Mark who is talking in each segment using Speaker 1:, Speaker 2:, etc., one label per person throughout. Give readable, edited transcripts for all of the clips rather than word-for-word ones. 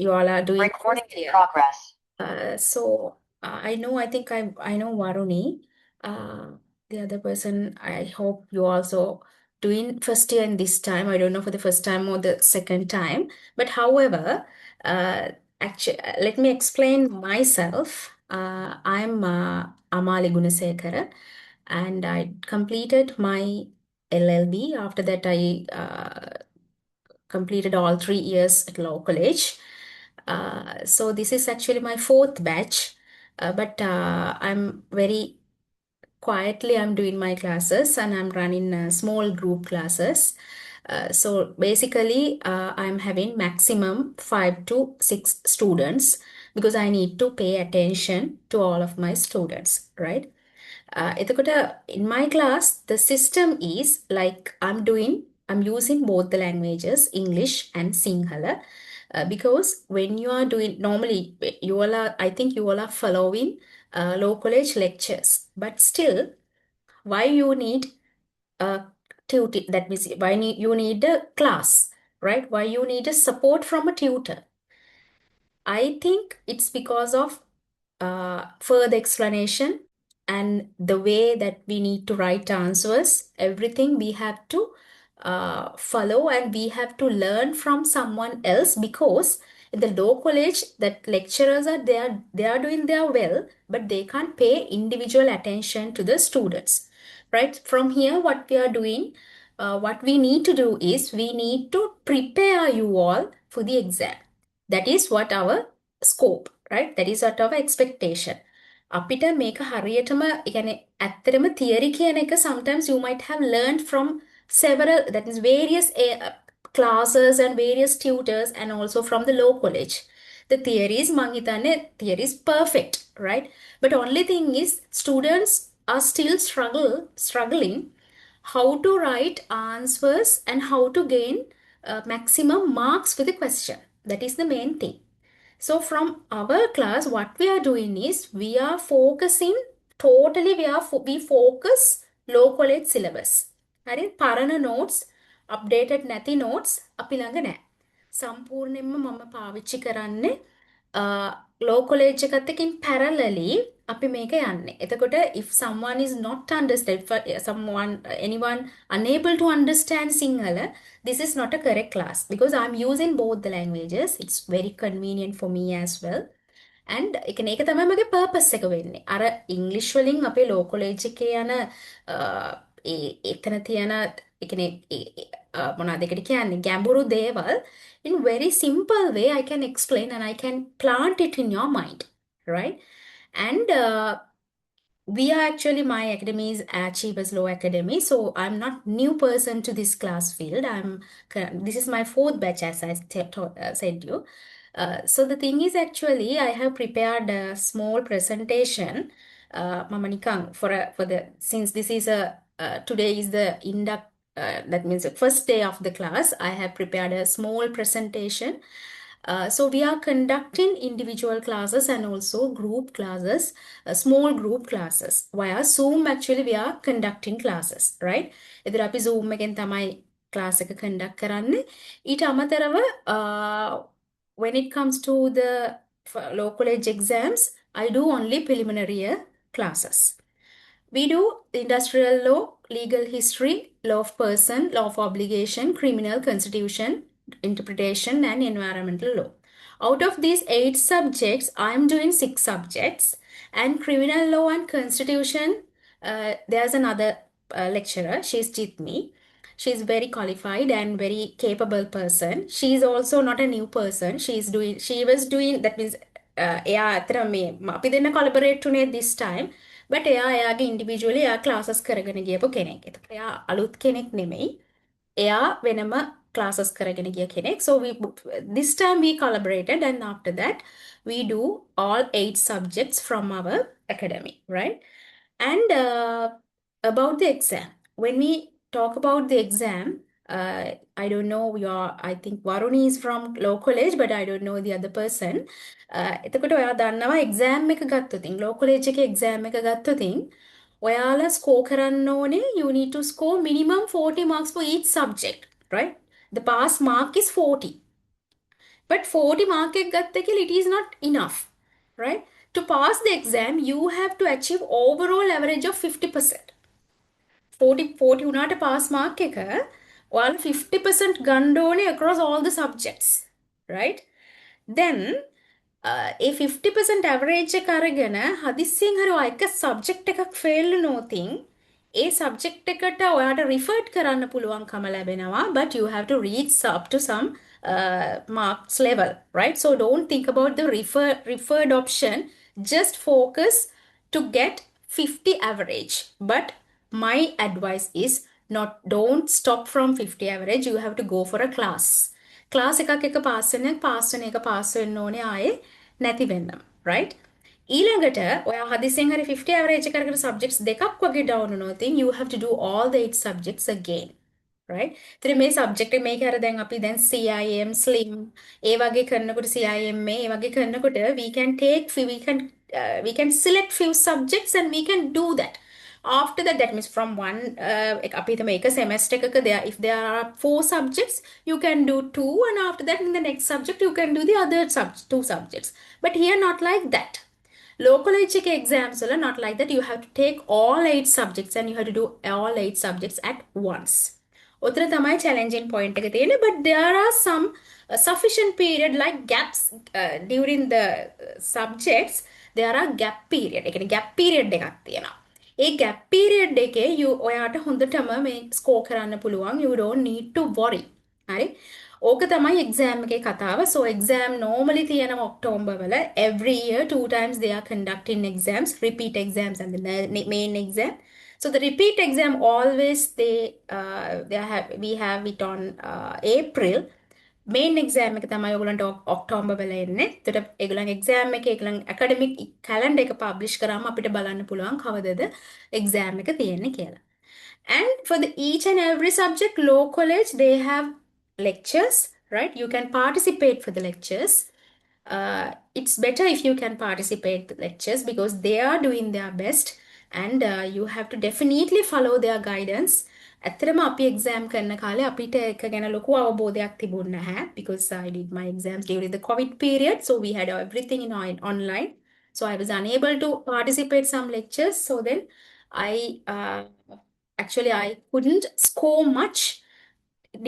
Speaker 1: you all are doing
Speaker 2: Recording
Speaker 1: first
Speaker 2: in
Speaker 1: year.
Speaker 2: progress.
Speaker 1: I think I know Varuni. Uh, the other person, I hope you also doing first year in this time. I don't know for the first time or the second time. But however, uh, actually, let me explain myself. I'm Amali Gunasekara, and I completed my LLB. After that, I completed all 3 years at law college. So this is actually my fourth batch, but I'm very quietly I'm doing my classes and I'm running small group classes. So basically, I'm having maximum 5 to 6 students because I need to pay attention to all of my students, right? එතකොට in my class, the system is like I'm using both the languages, English and Sinhala, because when you are doing, normally you all are, I think you all are following low college lectures, but still, why you need a tutor? That means you need a class, right? Why you need a support from a tutor? I think it's because of further explanation and the way that we need to write answers, everything we have to follow and we have to learn from someone else because in the low college that lecturers are there, they are doing their well, but they can't pay individual attention to the students, right? From here, what we are doing, what we need to do is we need to prepare you all for the exam. That is what our scope, right? That is what our expectation. අපිට මේක හරියටම يعني ඇත්තටම theory කියන එක sometimes you might have learned from several, that is various classes and various tutors and also from the law college. The theories මං හිතන්නේ theory is perfect, right? But only thing is students are still struggling how to write answers and how to gain maximum marks for the question. That is the main thing. So from our class, what we are doing is we are focusing totally. We focus low college syllabus. හරි පරණ notes, updated නැති notes අපි ළඟ නැහැ. සම්පූර්ණයෙන්ම මම පාවිච්චි කරන්නේ low college එකත් එක්කින් parallelly අපි මේක යන්නේ. එතකොට if someone is not understand, for someone anyone unable to understand Sinhala, this is not a correct class because I'm using both the languages. It's very convenient for me as well. And එක ඒක තමයි මගේ purpose එක වෙන්නේ. අර English වලින් අපේ ලෝ college එකේ යන එතන තියෙන ඒ කියන්නේ මොනවද ඒකට කියන්නේ ගැඹුරු දේවල් in very simple way I can explain and I can plant it in your mind, right? And we are actually, my academy is Achievers Law Academy, so I'm not new person to this class field. This is my fourth batch, as I said you. So the thing is, actually, I have prepared a small presentation, Mama Nikang, for the since this is a today is the induct. That means the first day of the class. I have prepared a small presentation. So we are conducting individual classes and also group classes, small group classes. Via Zoom, actually, we are conducting classes, right? එතර අපි Zoom එකෙන් තමයි class එක conduct කරන්නේ. ඊට අමතරව when it comes to the low college exams, I do only preliminary year classes. We do industrial law, legal history, law of person, law of obligation, criminal, constitution, interpretation, and environmental law. Out of these 8 subjects, I'm doing 6 subjects. And criminal law and constitution, there's another lecturer. She's Jitmi. She's very qualified and very capable person. She's also not a new person. She was doing, that means, එයා අතර මේ අපි දෙන්න කොලබරේට් උනේ this time. but එයා එයාගේ individually එයා classes කරගෙන ගියපු කෙනෙක්. එතකොට එයා අලුත් කෙනෙක් නෙමෙයි. එයා වෙනම classes කරගෙන ගිය කෙනෙක්. So this time we collaborated and after that we do all 8 subjects from our academy, right? And about the exam, when we talk about the exam, I don't know I think Varuni is from law college, but I don't know the other person. එතකොට ඔයා දන්නවා exam එක ගත්තොතින් law college එකේ exam එක ගත්තොතින් ඔයාලා score කරන්න ඕනේ, you need to score minimum 40 marks for each subject, right? The pass mark is 40. But 40 mark එක ගත්ත කියලා it is not enough, right? To pass the exam, you have to achieve overall average of 50%. 40 වුණාට pass mark එක ඔයාලා 50% ගන්න ඕනේ across all the subjects, right? Then A 50% average එක අරගෙන හදිස්සියෙන් හරි ඔයා එක subject එකක් fail වුණොතින් ඒ subject එකට ඔයාට referred කරන්න පුළුවන්කම ලැබෙනවා, but you have to reach up to some marks level, right? So don't think about the referred option, just focus to get 50 average. But my advice is not, don't stop from 50 average, you have to go for a class. Class එකක් එක pass වෙන එක pass වෙන්න ඕනේ ආයේ නැති වෙන්න, right? ඊළඟට ඔයා හදිසියෙන් හරි 50 average එකකට subjects දෙකක් වගේ down වුණොත් you have to do all the 8 subjects again, right? ඉතින් මේ subject එක මේක අර දැන් අපි දැන් CIM slim ඒ වගේ කරනකොට CIM මේ ඒ වගේ කරනකොට we can select few subjects and we can do that. After that, that means from one අපි හිතමු එක semester එකක if there are 4 subjects, you can do 2, and after that in the next subject you can do the other 2 subjects. But here not like that. Local HK exams are not like that. You have to take all 8 subjects and you have to do all 8 subjects at once. උතර තමයි challenging point එක තියෙන්නේ, but there are some sufficient period like gaps during the subjects. There are gap period. ඒ කියන්නේ gap period එකක් තියෙනවා. ඒ gap period එකේ ඔයාට හොඳටම මේ score කරන්න පුළුවන්. You don't need to worry. හරි? ඕක තමයි exam එකේ කතාව. So exam normally තියෙනවා ඔක්තෝබර් වල. Every year 2 times they are conducting exams, repeat exams and the main exam. So the repeat exam always we have it on April. Main exam එක තමයි ඔයගලන්ට ඔක්තෝබර් වල එන්නේ. එතකොට ඒගොල්ලන් exam එක ඒගොල්ලන් academic calendar එක publish කරාම අපිට බලන්න පුළුවන් කවදද exam එක තියෙන්නේ කියලා. And for each and every subject, law college, they have lectures, right? You can participate for the lectures. It's better if you can participate the lectures because they are doing their best, and you have to definitely follow their guidance. ඇත්තටම අපි exam කරන කාලේ අපිට එක ගැන ලොකු අවබෝධයක් තිබුණ නැහැ because I did my exams during the COVID period, so we had everything in online. So I was unable to participate some lectures. So then actually I couldn't score much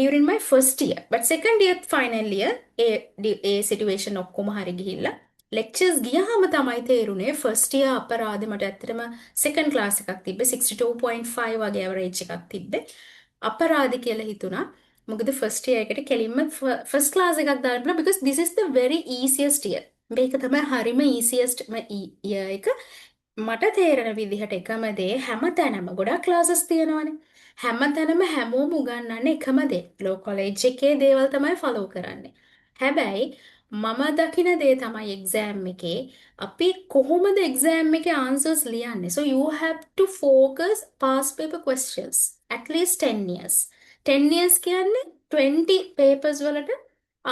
Speaker 1: during my first year. But second year, final year, a situation ඔක්කොම හරි ගිහිල්ලා lectures ගියාම තමයි තේරුනේ first year අපරාධෙ මට ඇත්තටම second class එකක් තිබ්බේ 62.5 වගේ average එකක් තිබ්බේ. අපරාධෙ කියලා හිතුණා. මොකද first year එකට කෙලින්ම first class එකක් දාන්න බෑ because this is the very easiest year. මේක තමයි හරිම easiest year එක. මට තේරෙන විදිහට එකම දේ හැමතැනම ගොඩක් classes තියෙනවානේ. හැමතැනම හැමෝම උගන්වන්නේ එකම දේ. ලෝ කොලෙජ් එකේ දේවල් තමයි follow කරන්නේ. හැබැයි මම දකින දේ තමයි exam එකේ අපි කොහොමද exam එකේ answers ලියන්නේ. So you have to focus past paper questions at least 10 years. 10 years කියන්නේ 20 papers වලට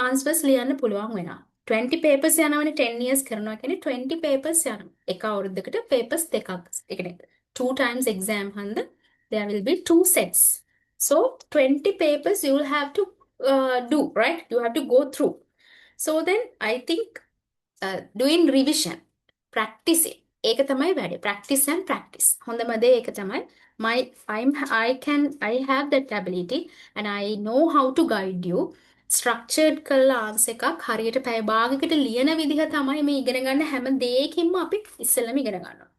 Speaker 1: answers ලියන්න පුළුවන් වෙනවා. 20 papers යනවනේ 10 years කරනවා කියන්නේ 20 papers යනවා. එක අවුරුද්දකට papers දෙකක්. ඒ කියන්නේ 2 times exam හන්ද there will be 2 sets. So 20 papers you will have to do, right? You have to go through. So then I think doing revision, practicing. ඒක තමයි වැඩේ. Practice and practice. හොඳම දේ ඒක තමයි. I have that ability and I know how to guide you. Structured කළා answer එකක් හරියට පැය භාගයකට ලියන විදිහ තමයි මේ ඉගෙන ගන්න හැම දෙයකින්ම අපි ඉස්සෙල්ලම ඉගෙන ගන්නවා.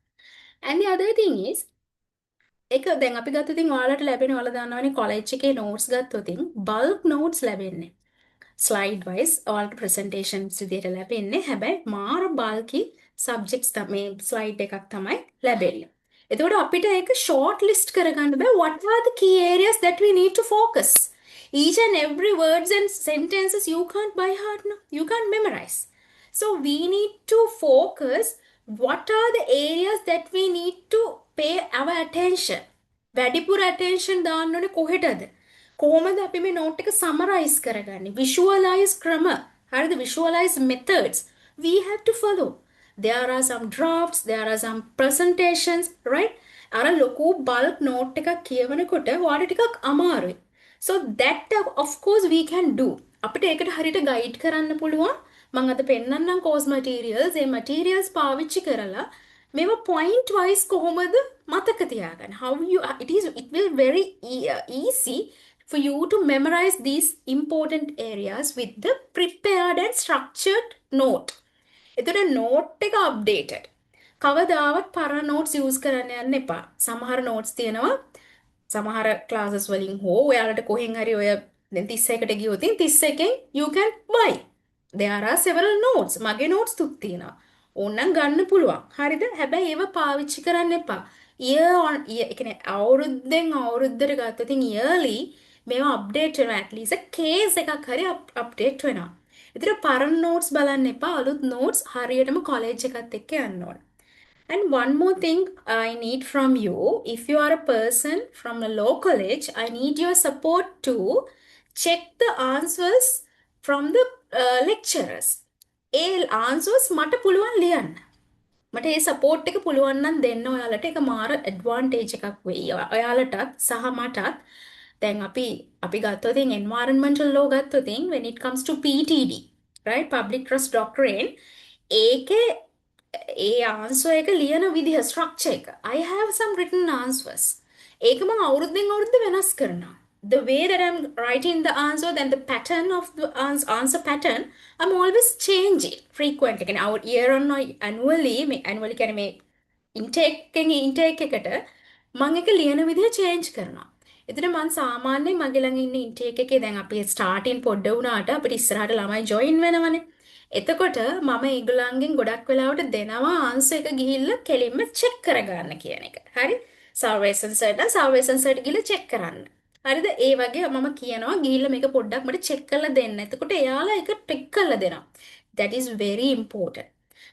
Speaker 1: And the other thing is එක දැන් අපි ගත්තොත් ඔයාලට ලැබෙන ඔයාලා දන්නවනේ college එකේ notes ගත්තොත් bulk notes ලැබෙන්නේ. Slide wise ඔයාලට presentations විදියට ලැබෙන්නේ. හැබැයි මාර bulky subjects තමයි slide එකක් තමයි ලැබෙන්නේ. එතකොට අපිට ඒක short list කරගන්න බෑ. What are the key areas that we need to focus? Each and every words and sentences you can't by heart, no? You can't memorize. So we need to focus what are the areas that we need to pay our attention. වැඩිපුර attention දාන්න ඕනේ කොහෙටද? කොහොමද අපි මේ note එක summarize කරගන්නේ? Visualize grammar. හරිද? Visualize methods. We have to follow. There are some drafts, there are some presentations, right? අර ලොකු bulk note එකක් කියවනකොට ඔයාලට ටිකක් අමාරුයි. So that of course we can do. අපිට ඒකට හරියට ගයිඩ් කරන්න පුළුවන්. මම අද පෙන්නන්නම් course materials. ඒ materials පාවිච්චි කරලා මේවා point wise කොහොමද මතක තියාගන්න. How you it will very easy for you to memorize these important areas with the prepared and structured note. එතන note එක updated. කවදාවත් පරණ notes use කරන්න යන්න එපා. සමහර notes තියෙනවා සමහර classes වලින් හෝ ඔයාලට කොහෙන් හරි ඔය දැන් 31කට ගියොත් 31කින් you can buy. There are several notes. මගේ notes තුත් තියෙනවා. ඕනනම් ගන්න පුළුවන්. හරිද? හැබැයි ඒව පාවිච්චි කරන්න එපා. year on year ඒ කියන්නේ අවුරුද්දෙන් අවුරුද්දට ගත්තොත් yearly මේවා අප්ඩේට් වෙනවා. at least case එකක් හරි අප්ඩේට් වෙනවා. ඒතර පරණ notes බලන්න එපා. අලුත් notes හරියටම college එකත් එක්ක යන්න ඕන. And one more thing I need from you, if you are a person from a low college, I need your support to check the answers from the lecturers. A answers මට පුළුවන් ලියන්න. මට ඒ support එක පුළුවන් නම් දෙන්න ඔයාලට ඒක මාර advantage එකක් වෙයි. ඔයාලටත් සහ මටත්. දැන් අපි ගත්තොත් environmental law ගත්තොත් when it comes to PTD, right? Public Trust Doctrine, ඒකේ ඒ answer එක ලියන විදිහ structure එක. I have some written answers. ඒක මම අවුරුද්දෙන් අවුරුද්ද වෙනස් කරනවා. The way that I'm writing the answer, then the pattern of the answer pattern, I'm always changing frequently. කියන්නේ our year on annually කියන්නේ මේ intake එකට මම එක ලියන විදිහ change කරනවා. එතන මම සාමාන්‍යයෙන් මගේ ළඟ ඉන්න intake එකේ දැන් අපි starting පොඩ්ඩ වුණාට අපිට ඉස්සරහට ළමයි join වෙනවනේ. එතකොට මම ඒගොල්ලන්ගෙන් ගොඩක් වෙලාවට දෙනවා ආන්සර් එක ගිහිල්ලා කෙලින්ම check කරගන්න කියන එක. හරි? salvation cert ගිහිල්ලා check කරන්න. හරිද? ඒ වගේ මම කියනවා ගිහිල්ලා මේක පොඩ්ඩක් මට check කරලා දෙන්න. එතකොට එයාලා ඒක ටික් කරලා දෙනවා. That is very important.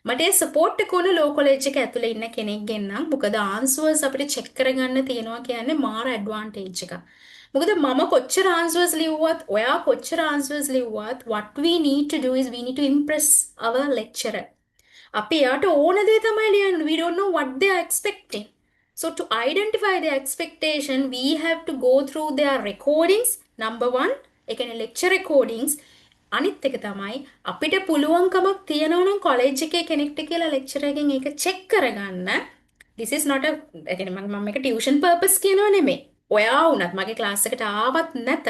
Speaker 1: මට ඒ support එක ඕන low college එක ඇතුලේ ඉන්න කෙනෙක්ගෙන් නම් මොකද answers අපිට check කරගන්න තියෙනවා කියන්නේ මාර advantage එකක්. මොකද මම කොච්චර answers ලිව්වත් ඔයා කොච්චර answers ලිව්වත් what we need to do is we need to impress our lecturer. අපි යාට ඕන දේ තමයි ලියන්නේ. We don't know what they are expecting. So to identify their expectation, we have to go through their recordings. Number one, ඒ කියන්නේ lecture recordings. අනිත් එක තමයි අපිට පුළුවන්කමක් තියෙනවා නම් කොලෙජ් එකේ කෙනෙක්ට කියලා ලෙක්චර් එකෙන් ඒක චෙක් කරගන්න. This is not a ඒ කියන්නේ මම මේක ටියුෂන් පර්පස් කියනවා නෙමෙයි. ඔයා වුණත් මගේ ක්ලාස් එකට ආවත් නැතත්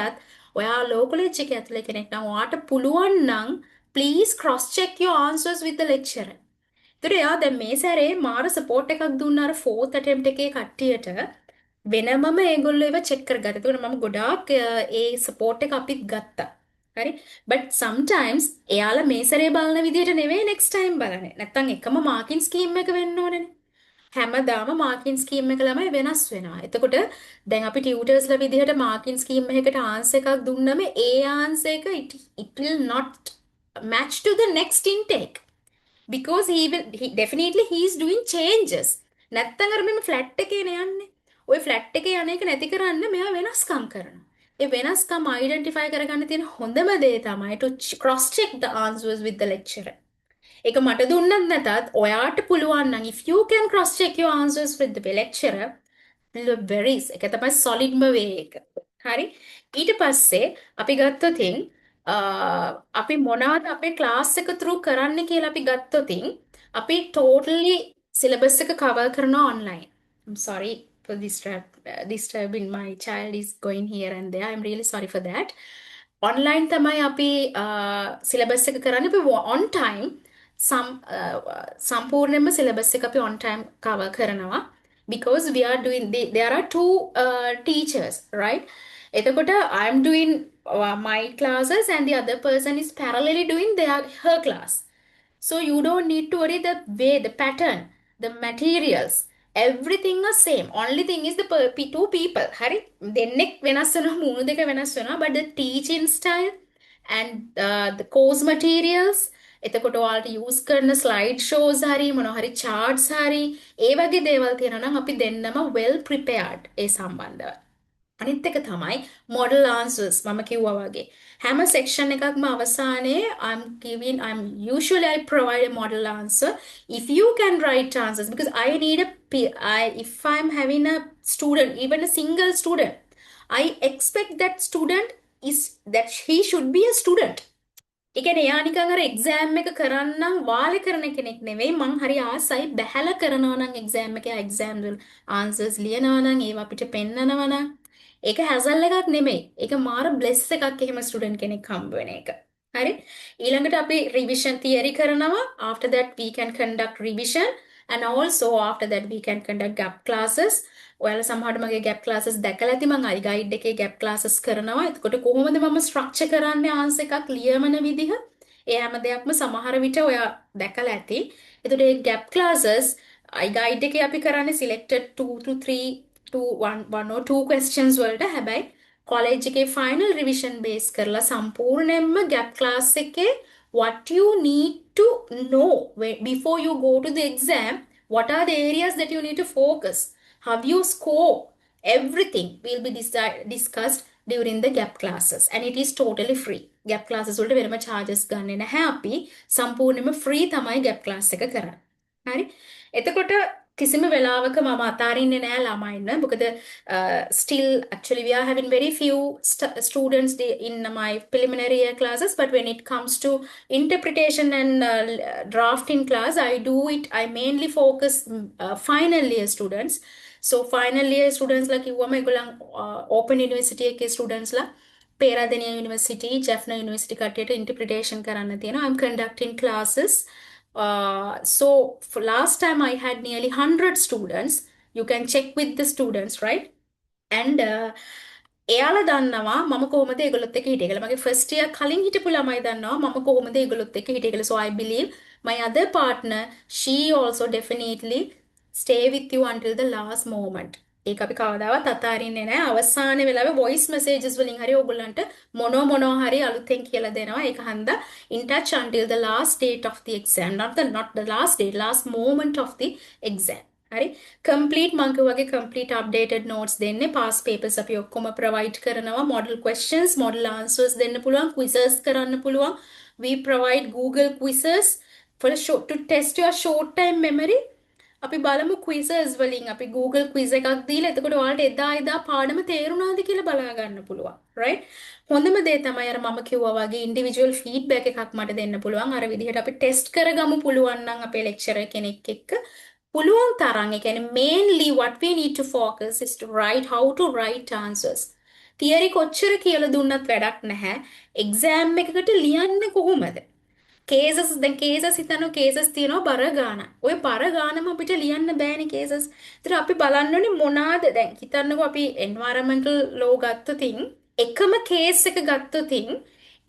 Speaker 1: ඔයා ලෝ කොලෙජ් එකේ ඇතුලේ කෙනෙක් නම් ඔයාට පුළුවන් නම් please cross check your answers with the lecturer. ඒතර එයා දැන් මේ සැරේ මාර සපෝට් එකක් දුන්නා අර 4th attempt එකේ කට්ටියට වෙනමම ඒගොල්ලෝ ඒව චෙක් කරගත්තා. ඒකට මම ගොඩාක් ඒ සපෝට් එක අපිත් ගත්තා. හරි? but sometimes එයාලා මේ සැරේ බලන විදිහට නෙවෙයි next time බලන්නේ. නැත්තම් එකම මාකින් ස්කීම් එක වෙන්න ඕනනේ. හැමදාම මාකින් ස්කීම් එක ළමයි වෙනස් වෙනවා. එතකොට දැන් අපි ටියුටර්ස්ලා විදිහට මාකින් ස්කීම් එකකට ආන්සර් එකක් දුන්නම ඒ ආන්සර් එක it will not match to the next intake. Because he definitely he is doing changes. නැත්තම් අර මෙම ෆ්ලැට් එකේ නේ යන්නේ. ওই ෆ්ලැට් එකේ යන එක නැති කරන්න මෙයා වෙනස්කම් කරනවා. ඒ වෙනස්කම් identify කරගන්න තියෙන හොඳම දේ තමයි to cross check the answers with the lecturer. ඒක මට දුන්නත් නැතත් ඔයාට පුළුවන් නම් if you can cross check your answers with the lecturer, very ඒක තමයි solidම way එක. හරි? ඊට පස්සේ අපි ගත්තොතින් අපි මොනවද අපේ ක්ලාස් එක through කරන්න කියලා අපි ගත්තොතින් අපි totally syllabus එක cover කරනවා online. I'm sorry for disturbing. My child is going here and there. I'm really sorry for that. Online තමයි අපි syllabus එක කරන්නේ අපි on time සම්පූර්ණයෙන්ම syllabus එක අපි on time cover කරනවා because we are doing there are two teachers, right? එතකොට I'm doing my classes and the other person is parallelly doing her class. So you don't need to worry the way, the pattern, the materials, everything is same. Only thing is the two people. Hari, දෙන්නෙක් වෙනස් වෙනවා, මූණු දෙක වෙනස් වෙනවා, but the teaching style and the course materials, එතකොට ඔයාලට use කරන slide shows හරි මොනවා හරි charts හරි ඒ වගේ දේවල් තියෙනවා නම් අපි දෙන්නම well prepared ඒ සම්බන්ධව. අනිත් එක තමයි model answers මම කිව්වා වගේ. හැම section එකක්ම අවසානයේ I'm usually I provide a model answer. If you can write answers because I need if I'm having a student, even a single student, I expect that student is that he should be a student. ඒ කියන්නේ එයා නිකන් අර exam එක කරන්නම් වාලේ කරන කෙනෙක් නෙවෙයි. මං හරි ආසයි බැහැලා කරනවා නම් එක්සෑම් එකේ එක්සෑම් වල ආන්සර්ස් ලියනවා නම් ඒවා අපිට පෙන්නනවා නම් ඒක හැසල් එකක් නෙමෙයි. ඒක මාර බ්ලෙස් එකක් එහෙම ස්ටුඩන්ට් කෙනෙක් හම්බ වෙන එක. හරි? ඊළඟට අපි රිවිෂන් තියරි කරනවා. After that we can conduct revision and also after that we can conduct gap classes. ඔයාලා සමහරට මගේ gap classes දැකලා ඇති. මම iGuide එකේ gap classes කරනවා. එතකොට කොහොමද මම structure කරන්නේ ආන්සර් එකක් ලියමන විදිහ? ඒ හැම දෙයක්ම සමහර විට ඔයා දැකලා ඇති. එතකොට මේ gap classes iGuide එකේ අපි කරන්නේ selected 2 to 3 to 1 or 2 questions වලට. හැබැයි college එකේ final revision base කරලා සම්පූර්ණයෙන්ම gap class එකේ what you need to know before you go to the exam, what are the areas that you need to focus, how you score, everything will be discussed during the gap classes and it is totally free. Gap classes වලට වෙනම charges ගන්නෙ නැහැ. අපි සම්පූර්ණයෙන්ම free තමයි gap class එක කරන්නේ. හරි? එතකොට කිසිම වෙලාවක මම අතාරින්නේ නැහැ ළමයින්න. මොකද still actually we are having very few students in my preliminary year classes, but when it comes to interpretation and drafting class, I mainly focus final year students. So final year students la කිව්වම ඒගොල්ලන් open university එකේ students ලා Peradeniya university, Jaffna university කට්ටියට interpretation කරන්න තියෙනවා. I'm conducting classes. So for last time I had nearly 100 students. You can check with the students, right? And එයාලා දන්නවා මම කොහොමද ඒගොල්ලොත් එක්ක හිටියේ කියලා. මගේ first year කලින් හිටපු ළමයි දන්නවා මම කොහොමද ඒගොල්ලොත් එක්ක හිටියේ කියලා. So I believe my other partner, she also definitely stay with you until the last moment. ඒක අපි කවදාවත් අතාරින්නේ නැහැ. අවසානයේ වෙලාවේ voice messages වලින් හරි ඕගොල්ලන්ට මොනවා හරි අලුතෙන් කියලා දෙනවා. ඒක හන්දා in touch until the last date of the exam. Not the last date, last moment of the exam. හරි? complete මං වගේ complete updated notes දෙන්නේ. past papers අපි ඔක්කොම provide කරනවා. model questions, model answers දෙන්න පුළුවන්. quizzes කරන්න පුළුවන්. we provide Google quizzes to test your short time memory. අපි බලමු quizzes වලින් අපි Google quiz එකක් දීලා එතකොට ඔයාලට එදා පාඩම තේරුණාද කියලා බලා ගන්න පුළුවන්. right? හොඳම දේ තමයි අර මම කිව්වා වගේ individual feedback එකක් මට දෙන්න පුළුවන්. අර විදිහට අපි test කරගමු පුළුවන් නම් අපේ lecturer කෙනෙක් එක්ක පුළුවන් තරම්. ඒ කියන්නේ mainly what we need to focus is to write how to write answers. theory කොච්චර කියලා දුන්නත් වැඩක් නැහැ. exam එකකට ලියන්නේ කොහොමද? cases දැන් cases හිතනවා cases තියෙනවා බර ගාන. ඔය බර ගානම අපිට ලියන්න බෑනේ cases. ඒතර අපි බලන්න ඕනේ මොනවාද දැන් හිතන්නකෝ අපි environmental law ගත්තොතින් එකම case එක ගත්තොතින්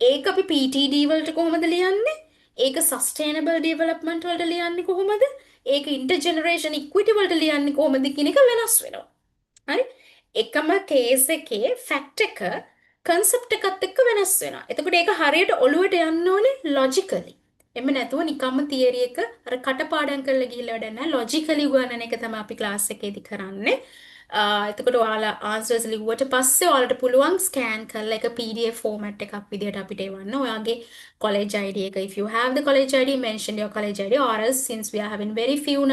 Speaker 1: ඒක අපි PTD වලට කොහොමද ලියන්නේ? ඒක sustainable development වලට ලියන්නේ කොහොමද? ඒක intergeneration equity වලට ලියන්නේ කොහොමද කියන එක වෙනස් වෙනවා. හරි? එකම case එකේ fact එක concept එකත් එක්ක වෙනස් වෙනවා. එතකොට ඒක හරියට ඔළුවට යන්න ඕනේ logically. එමෙ නැතුව නිකම්ම theory එක අර කටපාඩම් කරලා ගිහිල්ලා වැඩක් නැහැ. logically උගන්නන එක තමයි අපි class එකේදී කරන්නේ. එතකොට ඔයාලා answers ලිව්වට පස්සේ ඔයාලට පුළුවන් scan කරලා එක PDF format එකක් විදියට අපිට එවන්න. ඔයාගේ college ID එක, if you have the college ID, mention your college ID, or else since we are having very few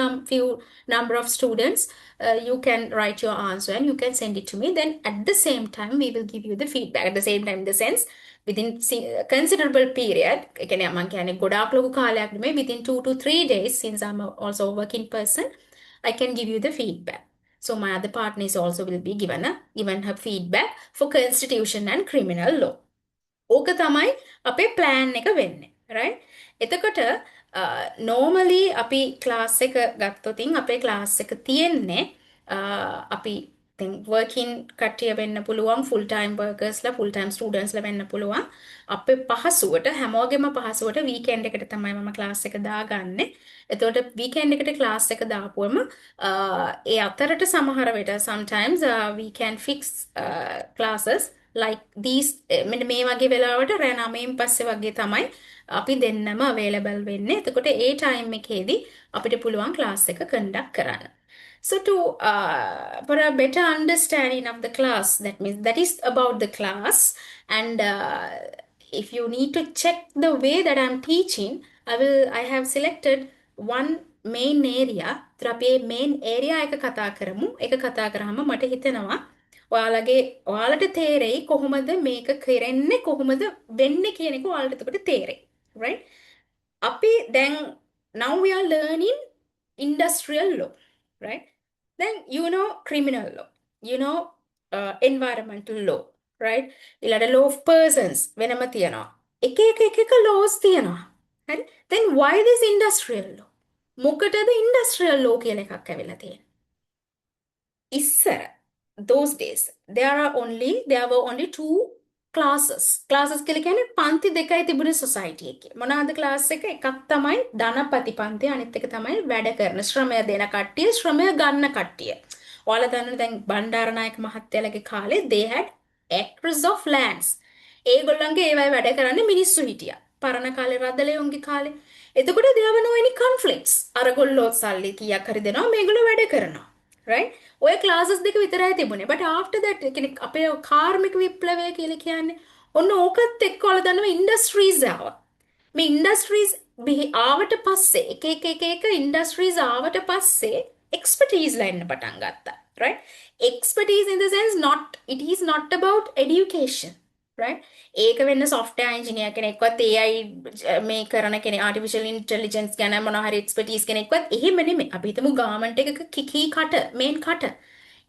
Speaker 1: number of students, you can write your answer and you can send it to me. Then at the same time we will give you the feedback. At the same time, in the sense within considerable period, එකනේ මම කියන්නේ ගොඩාක් ලොකු කාලයක් නෙමෙයි, within 2 to 3 days, since I'm also a working person, I can give you the feedback. So my other partners also will be given her feedback for constitution and criminal law. ඕක තමයි අපේ plan එක වෙන්නේ. right? එතකොට normally අපි class එක ගත්තොතින් අපේ class එක තියෙන්නේ අපි working කට්ටිය වෙන්න පුළුවන්, full time workers ලා, full time students ලා වෙන්න පුළුවන්. අපේ පහසුවට හැමෝගෙම පහසුවට weekend එකට තමයි මම class එක දාගන්නේ. එතකොට weekend එකට class එක දාපුවම ඒ අතරට සමහර වෙලට sometimes we can fix classes like these මෙන්න මේ වගේ වෙලාවට රෑ 9න් පස්සේ වගේ තමයි අපි දෙන්නම available වෙන්නේ. එතකොට ඒ time එකේදී අපිට පුළුවන් class එක conduct කරන්න. So for a better understanding of the class, that is about the class, and if you need to check the way that I'm teaching, I have selected one main area. අපි main area එක කතා කරමු. ඒක කතා කරාම මට හිතෙනවා ඔයාලට තේරෙයි කොහොමද මේක කරන්නේ කොහොමද වෙන්නේ කියන එක ඔයාලට එතකොට තේරෙයි. right? අපි දැන් now we are learning industrial law, right? Then you know criminal law, you know environmental law, right? ඊළඟ law of persons වෙනම තියෙනවා. එක laws තියෙනවා. හරි? Then why this industrial law? මොකටද industrial law කියන එකක් ඇවිල්ලා තියෙන්නේ? ඉස්සර those days there were only two classes කියලා කියන්නේ පන්ති දෙකයි තිබුණේ society එකේ. මොනවාද class එක? එකක් තමයි ධනපති පන්ති, අනිත් එක තමයි වැඩ කරන ශ්‍රමය දෙන කට්ටිය, ශ්‍රමය ගන්න කට්ටිය. ඔයාලා දන්නවනේ දැන් බණ්ඩාරනායක මහත්තයාලගේ කාලේ they had acres of lands. ඒගොල්ලන්ගේ ඒවයි වැඩ කරන්නේ මිනිස්සු හිටියා. පරණ කාලේ රදලයොන්ගේ කාලේ. එතකොට there were no any conflicts. අරගොල්ලෝ සල්ලි කීයක් හරි දෙනවා මේගොල්ලෝ වැඩ කරනවා. right? ඔය ක්ලාසස් දෙක විතරයි තිබුණේ. but after that කියන්නේ අපේ කාර්මික විප්ලවය කියලා කියන්නේ ඔන්න ඕකත් එක්ක ඔයාලා දන්නවා ඉන්ඩස්ට්‍රීස් ආවා. මේ ඉන්ඩස්ට්‍රීස් ආවට පස්සේ එක ඉන්ඩස්ට්‍රීස් ආවට පස්සේ එක්ස්පර්ටීස් ලා එන්න පටන් ගත්තා. right? expertise in the sense it is not about education. right? ඒක වෙන්න software engineer කෙනෙක්වත් AI මේ කරන කෙනෙක් artificial intelligence ගැන මොන හරි expertise කෙනෙක්වත් එහෙම නෙමෙයි. අපි හිතමු garment එකක key cutter, main cutter.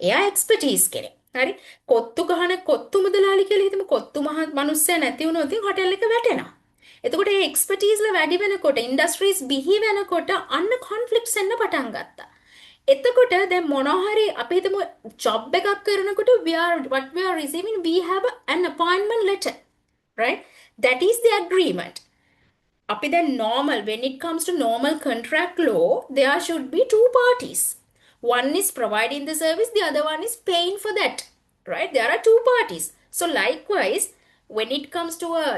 Speaker 1: එයා expertise කෙනෙක්. හරි? කොත්තු ගහන කොත්තු මුදලාලි කියලා හිතමු. කොත්තු මිනිස්සයා නැති වුණොත් ඉතින් හොටෙල් එක වැටෙනවා. එතකොට මේ expertise ලා වැඩි වෙනකොට industries බිහි වෙනකොට අන්න conflicts එන්න පටන් ගත්තා. එතකොට දැන් මොනහරි අපි හිතමු ජොබ් එකක් කරනකොට what we are receiving we have an appointment letter, right? That is the agreement. අපි දැන් normal when it comes to normal contract law there should be two parties. One is providing the service, the other one is paying for that, right? There are two parties. So likewise when it comes to a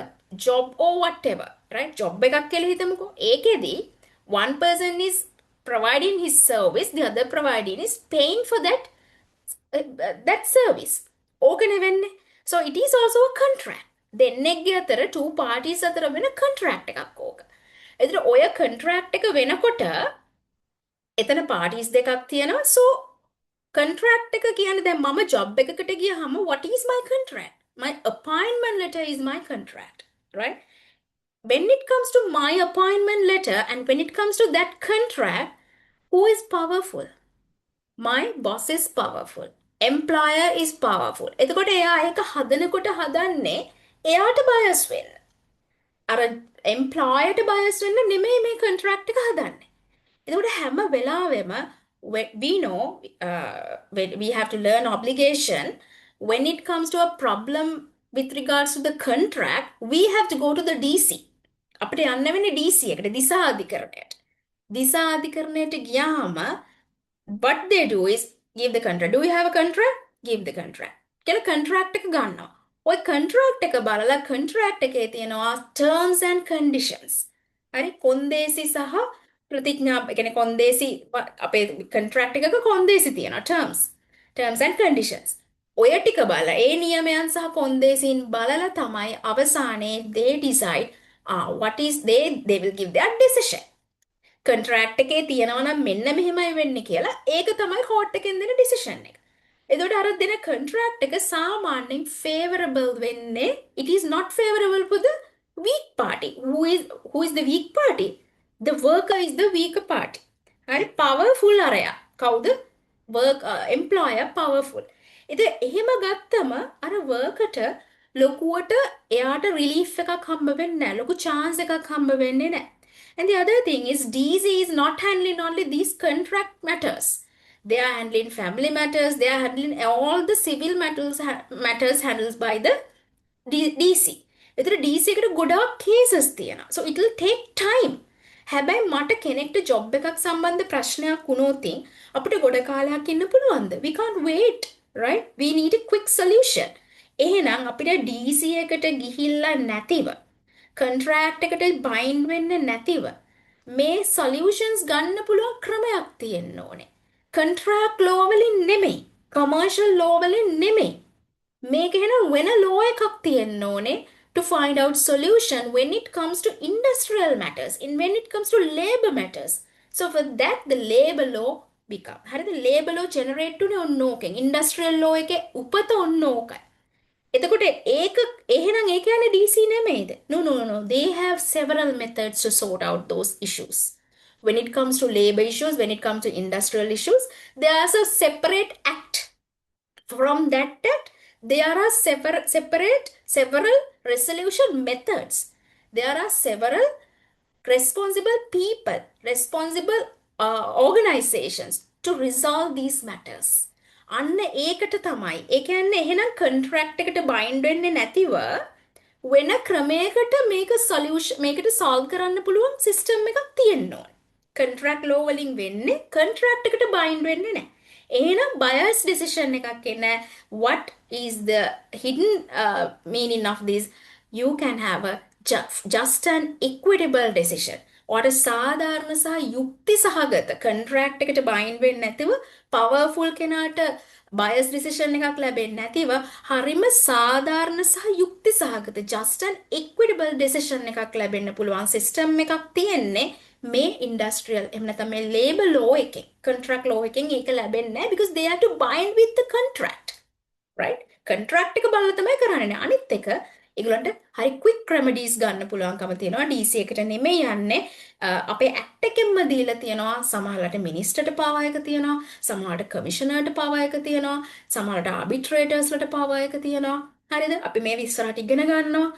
Speaker 1: job or whatever, right? job එකක් කියලා හිතමුකෝ. ඒකෙදී one person is providing his service, the other providing is paying for that service. ඕකනේ වෙන්නේ. So it is also a contract. දෙන්නෙක්ගේ අතර two parties අතර වෙන contract එකක් ඕක. එතන ඔය contract එක වෙනකොට එතන parties දෙකක් තියෙනවා. So contract එක කියන්නේ දැන් මම job එකකට ගියාම what is my contract? My appointment letter is my contract, right? When it comes to my appointment letter and when it comes to that contract, who is powerful? My boss is powerful. Employer is powerful. එතකොට එයා ඒක හදනකොට හදන්නේ එයාට bias වෙන්න. අර employerට bias වෙන්න නෙමෙයි මේ contract එක හදන්නේ. එතකොට හැම වෙලාවෙම we know we have to learn obligation. When it comes to a problem with regards to the contract, we have to go to the DC. අපිට යන්න වෙන්නේ DC එකට, දිසා අධිකරණයට. දිසා අධිකරණයට ගියාම what they do is give the contract. Do we have a contract? Give the contract. කියලා contract එක ගන්නවා. ඔය contract එක බලලා contract එකේ තියෙනවා terms and conditions. හරි? කොන්දේසි සහ ප්‍රතිඥා කියන්නේ කොන්දේසි අපේ contract එකක කොන්දේසි තියෙනවා terms and conditions. ඔය ටික බලලා ඒ නියමයන් සහ කොන්දේසින් බලලා තමයි අවසානයේ they decide what is they will give their decision. contract එකේ තියෙනවා නම් මෙන්න මෙහෙමයි වෙන්නේ කියලා ඒක තමයි court එකෙන් දෙන decision එක. එතකොට අර දෙන contract එක සාමාන්‍යයෙන් favorable වෙන්නේ it is not favorable for the weak party. Who is the weak party? The worker is the weaker party. හරි powerful අරයා. කවුද? employer powerful. ඉතින් එහෙම ගත්තම අර workerට ලොකුවට එයාට relief එකක් හම්බ වෙන්නේ නැහැ. ලොකු chance එකක් හම්බ වෙන්නේ නැහැ. And the other thing is DC is not handling only these contract matters. They are handling family matters. They are handling all the civil matters handled by the DC. එතන DC එකට ගොඩාක් cases තියෙනවා. So it will take time. හැබැයි මට කෙනෙක්ට job එකක් සම්බන්ධ ප්‍රශ්නයක් වුණොත් අපිට ගොඩ කාලයක් ඉන්න පුළුවන්ද? We can't wait, right? We need a quick solution. එහෙනම් අපිට DC එකට ගිහිල්ලා නැතිව contract එකට bind වෙන්න නැතිව මේ solutions ගන්න පුළුවන් ක්‍රමයක් තියෙන්න ඕනේ. contract law වලින් නෙමෙයි, commercial law වලින් නෙමෙයි. මේක වෙන law එකක් තියෙන්න ඕනේ to find out solution when it comes to industrial matters and when it comes to labor matters. So for that the labor law become. හරිද? label එක generate උනේ ඔන්න ඕකෙන්. industrial law එකේ උපත ඔන්න ඕකයි. එතකොට ඒක එහෙනම් ඒ කියන්නේ DC නෙමෙයිද? No, no, no, no. They have several methods to sort out those issues. When it comes to labor issues, when it comes to industrial issues, there's a separate act. From that act, there are several resolution methods. There are several responsible people, responsible organizations to resolve these matters. අන්න ඒකට තමයි. ඒ කියන්නේ එහෙනම් contract එකට bind වෙන්නේ නැතිව වෙන ක්‍රමයකට මේක solution මේකට solve කරන්න පුළුවන් system එකක් තියෙන්න ඕන. contract law වලින් වෙන්නේ contract එකට bind වෙන්නේ නැහැ. එහෙනම් bias decision එකක් එන්නේ. What is the hidden meaning of this? You can have a just an equitable decision. or සාධාරණ සහ යුක්ති සහගත contract එකට bind වෙන්නේ නැතිව powerful කෙනාට bias decision එකක් ලැබෙන්නේ නැතිව හරිම සාධාරණ සහ යුක්ති සහගත just an equitable decision එකක් ලැබෙන්න පුළුවන් system එකක් තියෙන්නේ මේ industrial එහෙම නැත්නම් මේ labor law එකෙන් contract law එකෙන් ඒක ලැබෙන්නේ නැහැ because they have to bind with the contract. right? contract එක බලලා තමයි කරන්නේ. අනිත් එක ඒගොල්ලන්ට හරි quick remedies ගන්න පුළුවන්කම තියෙනවා. DC එකට නෙමෙයි යන්නේ. අපේ act එකෙන්ම දීලා තියෙනවා. සමහරවිට මිනිස්ටර්ට power එක තියෙනවා. සමහරවිට කමිෂනර්ට power එක තියෙනවා. සමහරවිට arbitrators වලට power එක තියෙනවා. හරිද? අපි මේ විස්තරات ඉගෙන ගන්නවා.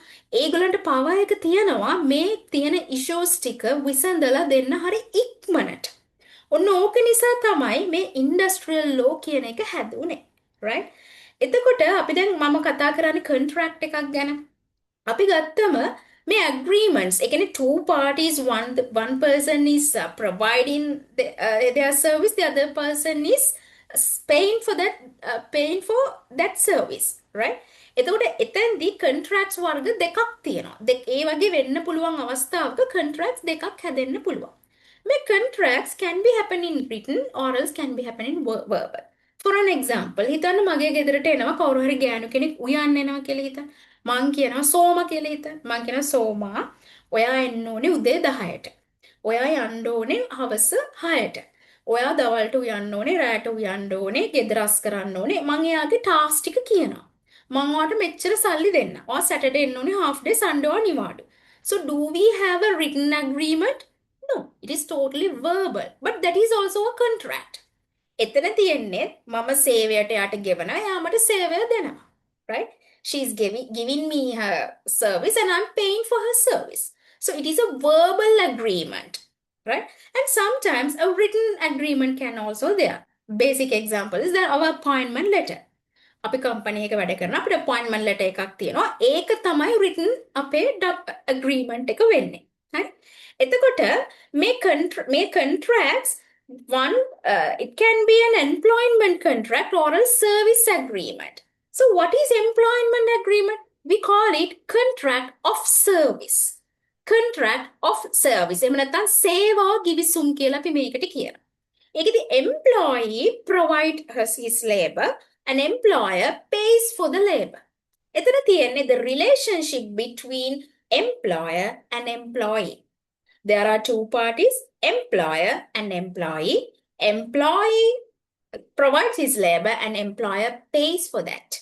Speaker 1: ඒගොල්ලන්ට power එක තියෙනවා මේ තියෙන issues ටික විසඳලා දෙන්න හරි ඉක්මනට. ඔන්න ඕක නිසා තමයි මේ industrial law කියන එක හැදුනේ. right? එතකොට අපි දැන් මම කතා කරන්නේ contract එකක් ගැන. අපි ගත්තම මේ agreements ඒ කියන්නේ two parties one person is providing their service, the other person is paying for that service, right? එතකොට එතෙන්දී contracts වර්ග දෙකක් තියෙනවා. ඒ වගේ වෙන්න පුළුවන් අවස්ථාවක contracts දෙකක් හැදෙන්න පුළුවන්. මේ contracts can be happen in written or else can be happen in verbal. For an example, හිතන්න මගේ ගෙදරට එනවා කවුරු හරි ගෑනු කෙනෙක් උයන්න එනවා කියලා හිතන්න. මං කියනවා සෝම කියලා හිතන්න. මං කියනවා සෝමා ඔයා එන්න ඕනේ උදේ 10ට. ඔයා යන්න ඕනේ හවස 6ට. ඔයා දවල්ට උයන්න ඕනේ රාට උයන්න ඕනේ ගෙදර අස් කරන්න ඕනේ. මං එයාගේ ටාස්ක් ටික කියනවා. මං ඔයාට මෙච්චර සල්ලි දෙන්න. ඔයා සැටර්ඩේ එන්න ඕනේ half day Sunday ඔයා නිවාඩු. So do we have a written agreement? No, it is totally verbal. But that is also a contract. එතන තියෙන්නේ මම සේවයට යාට ගෙවනවා එයා මට සේවය දෙනවා. right? She is giving me her service and I'm paying for her service. So it is a verbal agreement. right? And sometimes a written agreement can also there. Basic example is that our appointment letter. අපි company එක වැඩ කරන අපිට appointment letter එකක් තියෙනවා. ඒක තමයි written අපේ agreement එක වෙන්නේ. හරි? එතකොට මේ contracts it can be an employment contract or a service agreement. So what is employment agreement? We call it contract of service. Contract of service. එහෙම නැත්නම් සේවා ගිවිසුම් කියලා අපි මේකට කියනවා. ඒකෙදි employee provide his labor and employer pays for the labor. එතන තියෙන්නේ the relationship between employer and employee. There are two parties, employer and employee. Employee provides his labor and employer pays for that.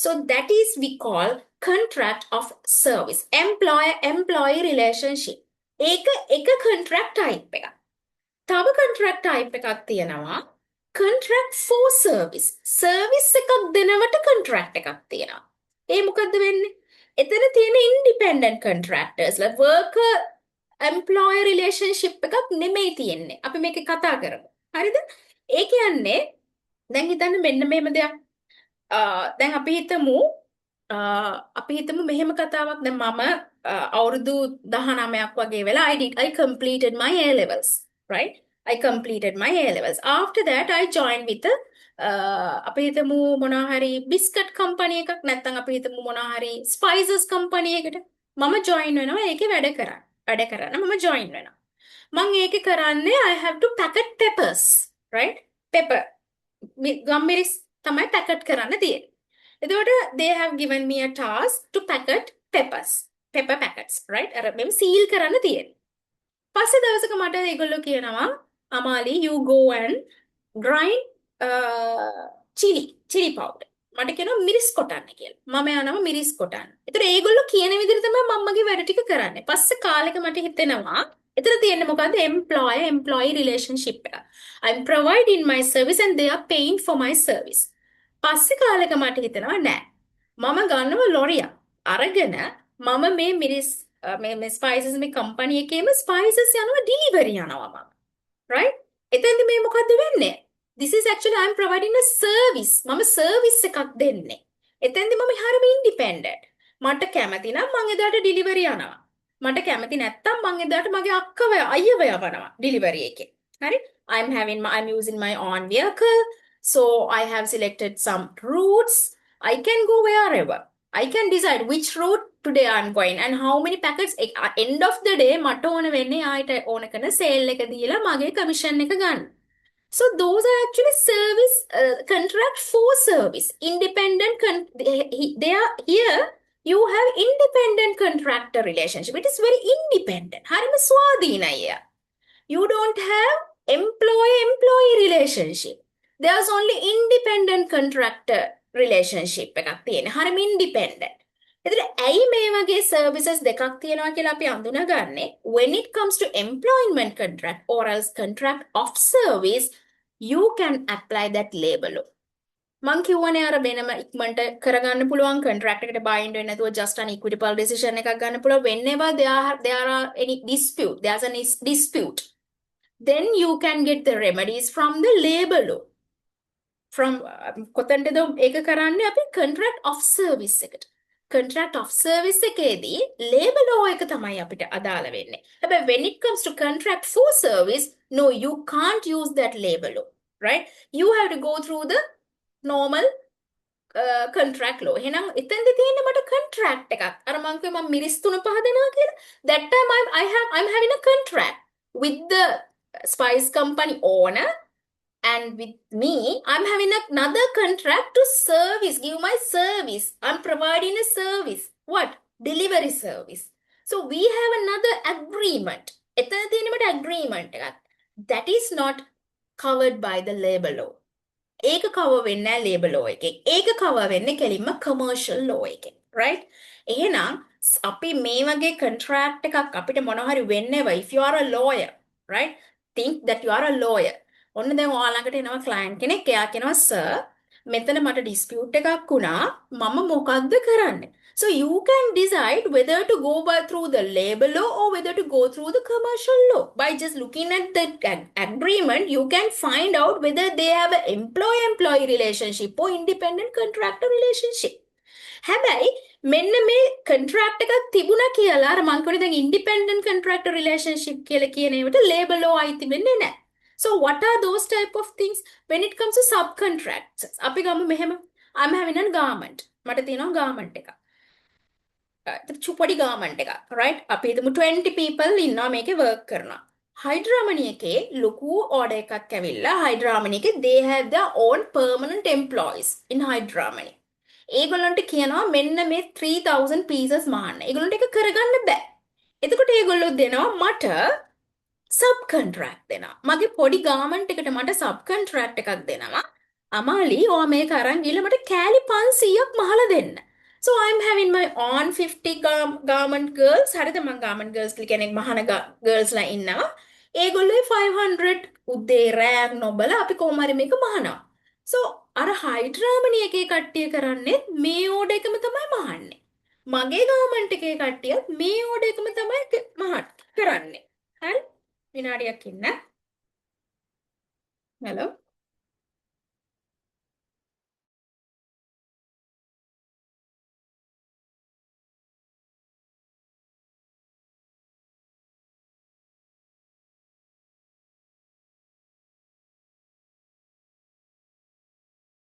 Speaker 1: So that is we call contract of service. Employer-employee relationship. එක contract type එකක්. තව contract type එකක් තියෙනවා. Contract for service. Service එකක් දෙනවට contract එකක් තියෙනවා. ඒ මොකද්ද වෙන්නේ? එතන තියෙන independent contractors like worker employer relationship එකක් නෙමෙයි තියෙන්නේ. අපි මේක කතා කරමු. හරිද? ඒ කියන්නේ දැන් හිතන්න මෙන්න මෙහෙම දෙයක්. දැන් අපි හිතමු මෙහෙම කතාවක්. දැන් මම අවුරුදු 19ක් වගේ වෙලා I completed my A levels, right? I completed my A levels. After that I joined with අපි හිතමු මොනවා හරි biscuit company එකක් නැත්නම් අපි හිතමු මොනවා හරි spices company එකකට මම join වෙනවා ඒකේ වැඩ කරන්න මම join වෙනවා. මම ඒකේ කරන්නේ I have to packet peppers, right? Pepper. ගම්මිරිස් තමයි packet කරන්න තියෙන්නේ. එතකොට they have given me a task to packet peppers. Pepper packets, right? අර මෙම් seal කරන්න තියෙන්නේ. පස්සේ දවසක මට ඒගොල්ලෝ කියනවා Amali, you go and grind chili powder. මට කියනවා මිරිස් කොටන්න කියලා. මම යනවා මිරිස් කොටන්න. ඒතර ඒගොල්ලෝ කියන විදිහට තමයි මම්මගේ වැඩ ටික කරන්නේ. පස්සේ කාලෙක මට හිතෙනවා එතන තියෙන්නේ මොකද්ද? employee relationship එක. I'm providing my service and they are paying for my service. පස්සේ කාලෙක මට හිතෙනවා නෑ. මම ගන්නවා ලොරියක්. අරගෙන මම මේ මිරිස් මේ ස්පයිසස් මේ කම්පැනි එකේම ස්පයිසස් යනවා ඩිලිවරි යනවා මම. right? එතෙන්ද මේ මොකද්ද වෙන්නේ? This is actually I'm providing a service. මම service එකක් දෙන්නේ. එතෙන්ද මම හරිම independent. මට කැමති නම් මම එදාට delivery යනවා. මට කැමති නැත්තම් මම එදාට මගේ අක්කව අයියව යවනවා delivery එකේ. හරි? I'm using my own vehicle. So I have selected some routes. I can go wherever. I can decide which route today I'm going and how many packets. End of the day මට ඕන වෙන්නේ ආයෙත් ඕන කරන sale එක දීලා මගේ commission එක ගන්න. So those are actually service contract for service. Independent they are here. You have independent contractor relationship. It is very independent. හරිම ස්වාධීනයි. You don't have employee relationship. There's only independent contractor relationship එකක් තියෙන. හරිම independent. එතන ඇයි මේ වගේ services දෙකක් තියෙනවා කියලා අපි අඳුනගන්නේ? When it comes to employment contract or else contract of service, you can apply that label. මං කියවනේ අර වෙනම ඉක්මනට කරගන්න පුළුවන් contract එකට bind වෙන්නේ නැතුව just an equitable decision එකක් ගන්න පුළුවන් whenever there are any dispute, there's a dispute, then you can get the remedies from the labor law. From කොතනද ඒක කරන්නේ අපි contract of service එකට. contract of service එකේදී labor law එක තමයි අපිට අදාළ වෙන්නේ. හැබැයි when it comes to contract for service, no, you can't use that labor law, right? You have to go through the normal contract law. එහෙනම් එතෙන්ද තියෙන්නේ මට contract එකක්. අර මං කිව්වා මම මිරිස් 3-5 දෙනවා කියලා. That time I'm having a contract with the spice company owner. And with me, I'm having another contract to service, give my service. I'm providing a service. What? Delivery service. So we have another agreement. එතන තියෙන මට agreement එකක්. That is not covered by the labor law. ඒක cover වෙන්නේ නැහැ labor law එකේ. ඒක cover වෙන්නේ කෙලින්ම commercial law එකේ. Right? එහෙනම් අපි මේ වගේ contract එකක් අපිට මොනවා හරි වෙන්නේව if you are a lawyer, right? Think that you are a lawyer. ඔන්න දැන් ඔයා ළඟට එනවා client කෙනෙක්. එයා කියනවා sir මෙතන මට dispute එකක් වුණා. මම මොකක්ද කරන්නේ? So you can decide whether to go through the labor law or whether to go through the commercial law. By just looking at the agreement, you can find out whether they have an employee relationship or independent contractor relationship. හැබැයි මෙන්න මේ contract එකක් තිබුණා කියලා අර මං කියන්නේ දැන් independent contractor relationship කියලා කියන ඒවට labor law අයිති වෙන්නේ නැහැ. So what are those type of things when it comes to subcontracts? අපි ගමු මෙහෙම I'm having a garment. මට තියෙනවා garment එකක්. චුපඩි garment එකක්. right? අපි හිතමු 20 people ඉන්නවා මේකේ work කරනවා. Hydra Money එකේ ලොකු order එකක් ඇවිල්ලා Hydra Money එකේ they have their own permanent employees in Hydra Money. ඒගොල්ලන්ට කියනවා මෙන්න මේ 3000 pieces මාන්න. ඒගොල්ලන්ට ඒක කරගන්න බෑ. එතකොට ඒගොල්ලෝ දෙනවා මට සබ් කන්ට්‍රැක්ට් දෙනවා. මගේ පොඩි ගාමන්ට් එකට මට සබ් කන්ට්‍රැක්ට් එකක් දෙනවා. අමාලි ඔයා මේක අරන් ගිහලා මට කෑලි 500ක් මහලා දෙන්න. So I'm having my own 50 garment girls. හරිද මම garment girls කියන්නේ මහන girls ලා ඉන්නවා. ඒගොල්ලෝ 500 උදේ රෑක් නොබලා අපි කොහොම හරි මේක මහනවා. So අර හයිඩ්‍රාමනි එකේ කට්ටිය කරන්නේ මේ ඕඩර් එකම තමයි මහන්නේ. මගේ garment එකේ කට්ටියත් මේ ඕඩර් එකම තමයි කරන්නේ. හරි? විනාඩියක් ඉන්න. Hello.